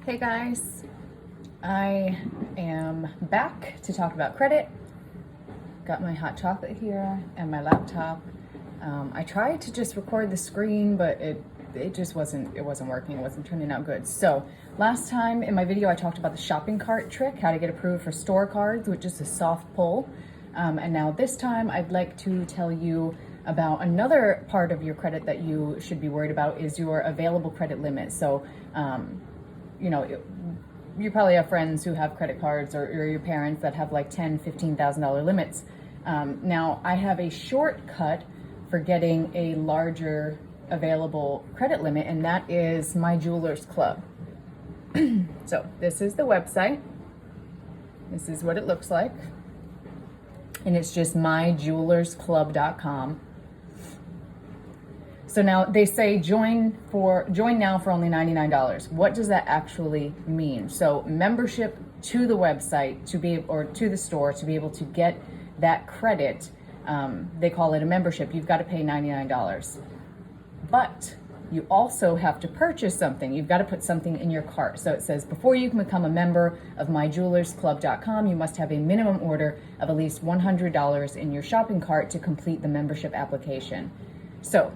Hey guys, I am back to talk about credit. Got my hot chocolate here and my laptop. I tried to just record the screen, but it just wasn't working. It wasn't turning out good. So last time in my video, I talked about the shopping cart trick, how to get approved for store cards, which is a soft pull. And now this time I'd like to tell you about another part of your credit that you should be worried about is your available credit limit. So, you probably have friends who have credit cards or your parents that have like $10,000, $15,000 limits. Now I have a shortcut for getting a larger available credit limit, and that is My Jewelers Club. So this is the website. This is what it looks like. And it's just myjewelersclub.com. So now they say join now for only $99. What does that actually mean? So membership to the website or to the store to be able to get that credit, they call it a membership. You've got to pay $99. But you also have to purchase something. You've got to put something in your cart. So it says before you can become a member of myjewelersclub.com, you must have a minimum order of at least $100 in your shopping cart to complete the membership application. So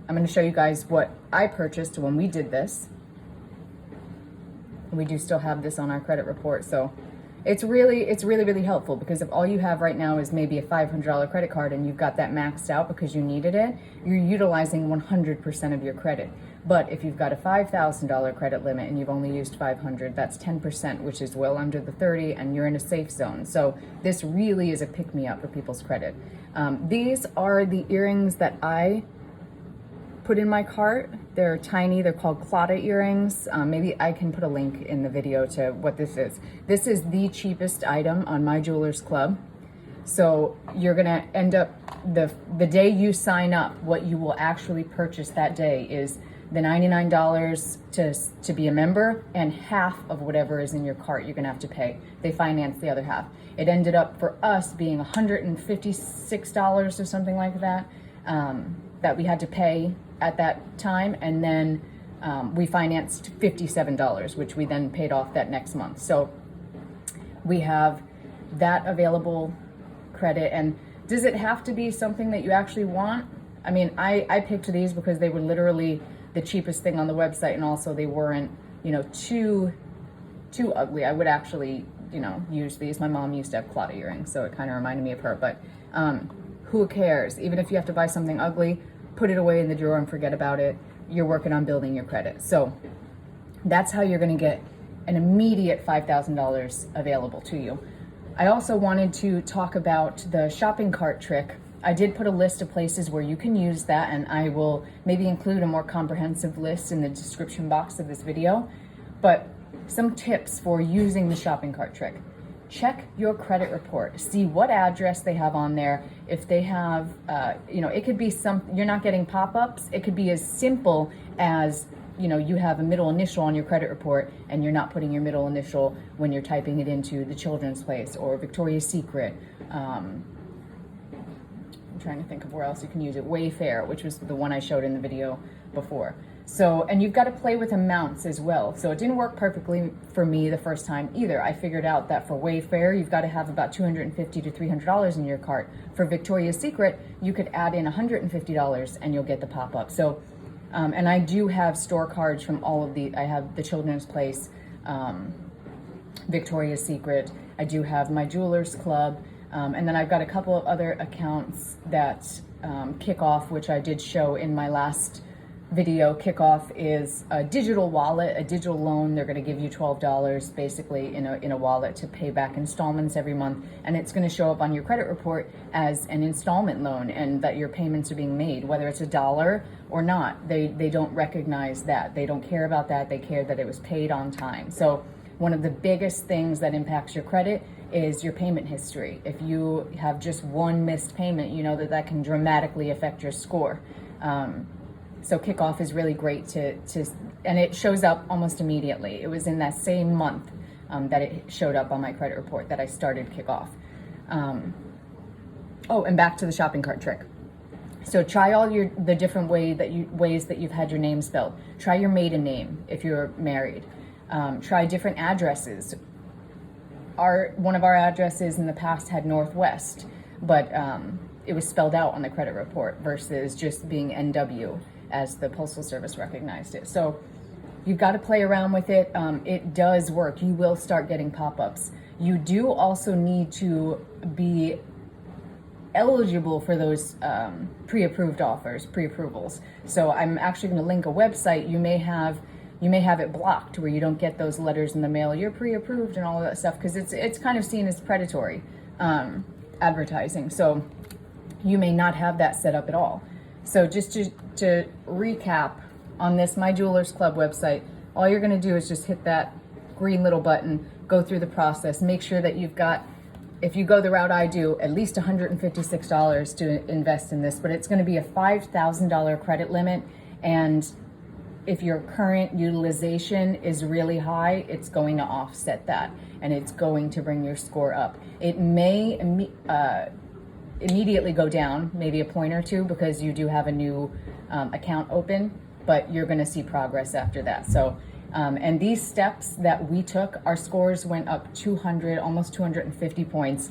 I'm going to show you guys what I purchased when we did this. We do still have this on our credit report, so it's really helpful, because if all you have right now is maybe a $500 credit card and you've got that maxed out because you needed it, you're utilizing 100% of your credit. But if you've got a $5,000 credit limit and you've only used $500, that's 10%, which is well under the 30, and you're in a safe zone. So this really is a pick-me-up for people's credit. These are the earrings that I put in my cart. They're tiny. They're called Claddagh earrings. Maybe I can put a link in the video to what this is. This is the cheapest item on My Jewelers Club. So you're gonna end up, the day you sign up, what you will actually purchase that day is the $99 to be a member, and half of whatever is in your cart you're gonna have to pay. They finance the other half. It ended up for us being $156 or something like that, that we had to pay at that time, and then we financed $57, which we then paid off that next month. So we have that available credit. And does it have to be something that you actually want? I mean, I picked these because they were literally the cheapest thing on the website, and also they weren't, too ugly. I would actually, use these. My mom used to have Claddagh earrings, so it kind of reminded me of her. But who cares? Even if you have to buy something ugly, put it away in the drawer and forget about it. You're working on building your credit. So that's how you're going to get an immediate $5,000 available to you. I also wanted to talk about the shopping cart trick. I did put a list of places where you can use that, and I will maybe include a more comprehensive list in the description box of this video. But some tips for using the shopping cart trick. Check your credit report. See what address they have on there. If they have, it could be you're not getting pop-ups. It could be as simple as, you have a middle initial on your credit report and you're not putting your middle initial when you're typing it into The Children's Place or Victoria's Secret. I'm trying to think of where else you can use it. Wayfair, which was the one I showed in the video before. So, and you've got to play with amounts as well. So it didn't work perfectly for me the first time either. I figured out that for Wayfair, you've got to have about $250 to $300 in your cart. For Victoria's Secret, you could add in $150 and you'll get the pop-up. So, and I do have store cards from all of I have The Children's Place, Victoria's Secret. I do have My Jewelers Club. And then I've got a couple of other accounts that Kickoff, which I did show in my last video. Kickoff is a digital wallet, a digital loan. They're going to give you $12 basically in a wallet to pay back installments every month, and it's going to show up on your credit report as an installment loan, and that your payments are being made, whether it's $1 or not. They don't recognize that. They don't care about that. They care that it was paid on time. So one of the biggest things that impacts your credit is your payment history. If you have just one missed payment, you know that can dramatically affect your score. So Kickoff is really great and it shows up almost immediately. It was in that same month that it showed up on my credit report that I started Kickoff. And back to the shopping cart trick. So try all the different ways that you've had your name spelled. Try your maiden name if you're married. Try different addresses. One of our addresses in the past had Northwest, but it was spelled out on the credit report versus just being NW as the Postal Service recognized it. So you've got to play around with it. It does work. You will start getting pop-ups. You do also need to be eligible for those pre-approved offers, pre-approvals. So I'm actually going to link a website. You may have it blocked where you don't get those letters in the mail. You're pre-approved and all of that stuff, because it's kind of seen as predatory advertising. So you may not have that set up at all. So just to recap on this My Jewelers Club website, all you're going to do is just hit that green little button, go through the process, make sure that you've got, if you go the route I do, at least $156 to invest in this, but it's going to be a $5,000 credit limit. And if your current utilization is really high, it's going to offset that, and it's going to bring your score up. It may immediately go down, maybe a point or two, because you do have a new account open, but you're going to see progress after that. So, and these steps that we took, our scores went up 200, almost 250 points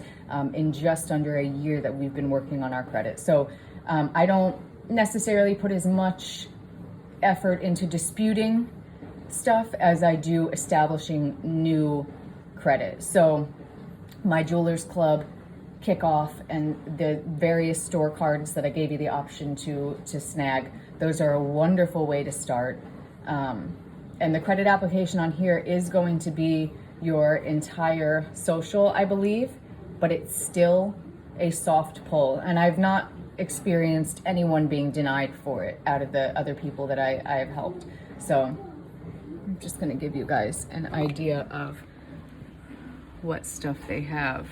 in just under a year that we've been working on our credit. So I don't necessarily put as much effort into disputing stuff as I do establishing new credit. So My Jewelers Club, Kickoff, and the various store cards that I gave you the option to snag, those are a wonderful way to start. And the credit application on here is going to be your entire social, I believe, but it's still a soft pull. And I've not experienced anyone being denied for it out of the other people that I have helped. So I'm just going to give you guys an idea of what stuff they have.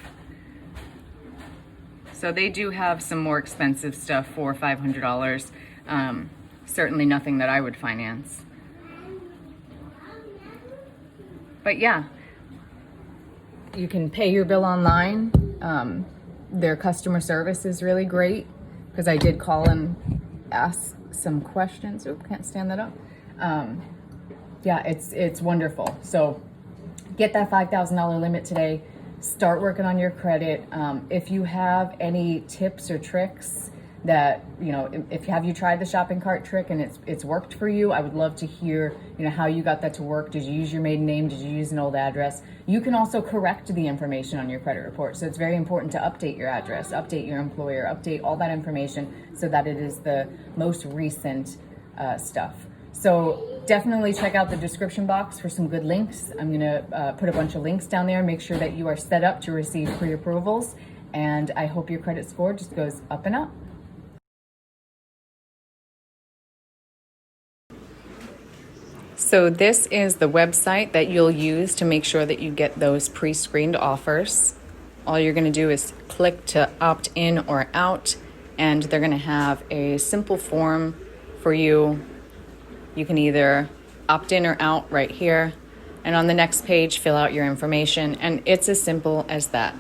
So they do have some more expensive stuff for $500. Certainly nothing that I would finance. But yeah, you can pay your bill online. Their customer service is really great, because I did call and ask some questions. Oop, can't stand that up. Yeah, it's wonderful. So get that $5,000 limit today. Start working on your credit. If you have any tips or tricks that, you know, have you tried the shopping cart trick and it's worked for you? I would love to hear, you know, how you got that to work. Did you use your maiden name? Did you use an old address? You can also correct the information on your credit report. So it's very important to update your address, update your employer, update all that information so that it is the most recent stuff. So definitely check out the description box for some good links. I'm gonna put a bunch of links down there. Make sure that you are set up to receive pre-approvals, and I hope your credit score just goes up and up. So this is the website that you'll use to make sure that you get those pre-screened offers. All you're going to do is click to opt in or out, and they're going to have a simple form for you. You can either opt in or out right here, and on the next page, fill out your information, and it's as simple as that.